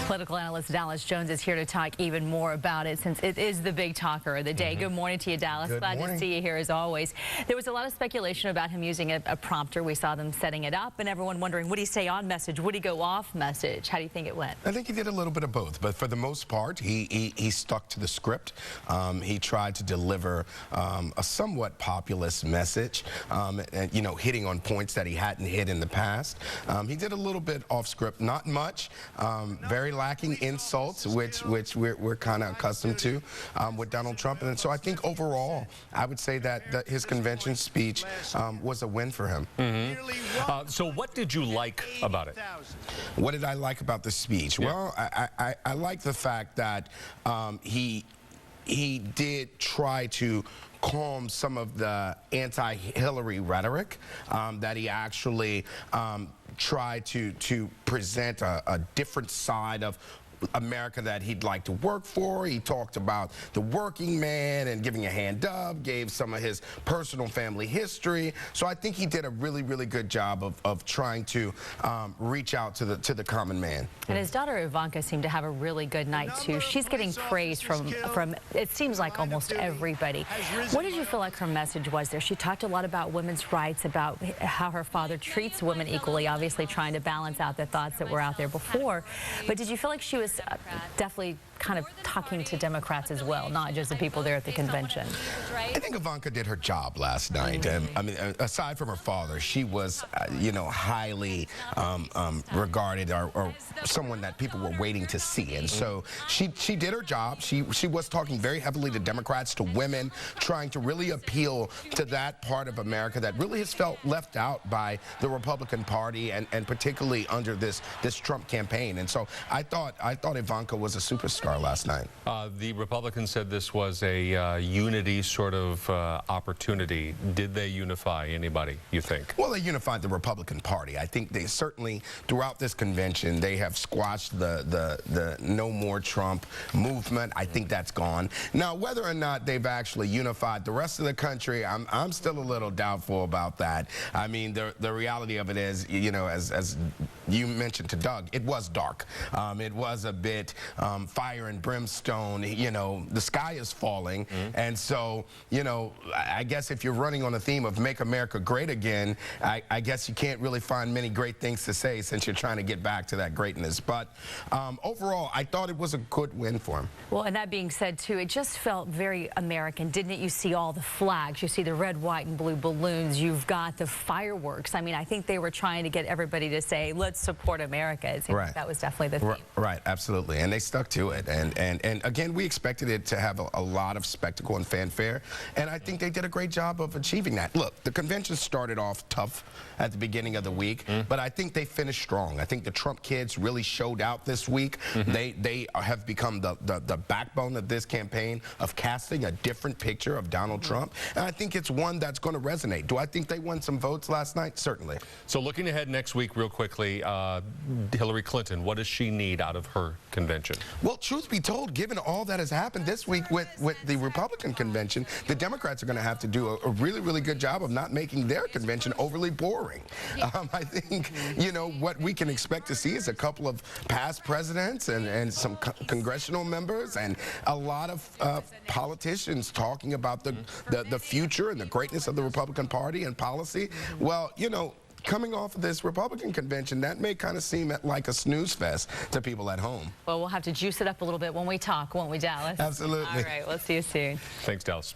Political analyst Dallas Jones is here to talk even more about it since it is the big talker of the day. Good morning to you, Dallas. Glad to see you here as always. There was a lot of speculation about him using a prompter. We saw them setting it up and everyone wondering, would he say on message? Would he go off message? How do you think it went? I think he did a little bit of both, but for the most part, he stuck to the script. He tried to deliver a somewhat populist message, and, you know, hitting on points that he hadn't hit in the past. He did a little bit off script, not much, very lacking insults, which we're kind of accustomed to with Donald Trump. And so I think overall, I would say that his convention speech was a win for him. So what did you like about it? What did I like about the speech? Yeah. Well, I like the fact that he did try to calm some of the anti-Hillary rhetoric, that he actually tried to present a different side of America that he'd like to work for. He talked about the working man and giving a hand up, gave some of his personal family history. So I think he did a really, really good job of trying to reach out to the common man. And his daughter Ivanka seemed to have a really good night too. She's getting praise from it seems like almost everybody. What did you feel like her message was there? She talked a lot about women's rights, about how her father treats women equally, obviously trying to balance out the thoughts that were out there before. But did you feel like she was definitely kind of talking to Democrats as well, not just the people there at the convention? I think Ivanka did her job last night. I mean, aside from her father, she was, you know, highly regarded or someone that people were waiting to see. And so she did her job. She was talking very heavily to Democrats, to women, trying to really appeal to that part of America that really has felt left out by the Republican Party and particularly under this Trump campaign. And so I thought Ivanka was a superstar last night. The Republicans said this was a unity sort of opportunity. Did they unify anybody, you think? Well, they unified the Republican Party. I think they certainly, throughout this convention, they have squashed the No More Trump movement. I think that's gone. Now, whether or not they've actually unified the rest of the country, I'm still a little doubtful about that. I mean, the reality of it is, you know, as you mentioned to Doug, it was dark. It was a bit fire and brimstone. You know, the sky is falling. And so, you know, I guess if you're running on a theme of Make America Great Again, I guess you can't really find many great things to say since you're trying to get back to that greatness. But overall, I thought it was a good win for him. Well, and that being said, too, it just felt very American, didn't it? You see all the flags. You see the red, white, and blue balloons. You've got the fireworks. I mean, I think they were trying to get everybody to say, let's support America. It seemed like that was definitely the theme. Right, absolutely. And they stuck to it. And again, we expected it to have a lot of spectacle and fanfare, and I think they did a great job of achieving that. Look, the convention started off tough at the beginning of the week, but I think they finished strong. I think the Trump kids really showed out this week. They have become the backbone of this campaign, of casting a different picture of Donald Trump, and I think it's one that's going to resonate. Do I think they won some votes last night? Certainly. So looking ahead next week real quickly, Hillary Clinton, what does she need out of her convention? Well, truth be told, given all that has happened this week with the Republican convention, the Democrats are going to have to do a really, really good job of not making their convention overly boring. I think, you know, what we can expect to see is a couple of past presidents and some congressional members and a lot of politicians talking about the future and the greatness of the Republican Party and policy. Well, you know, coming off of this Republican convention, that may kind of seem like a snooze fest to people at home. Well, we'll have to juice it up a little bit when we talk, won't we, Dallas? Absolutely. All right, we'll see you soon. Thanks, Dallas.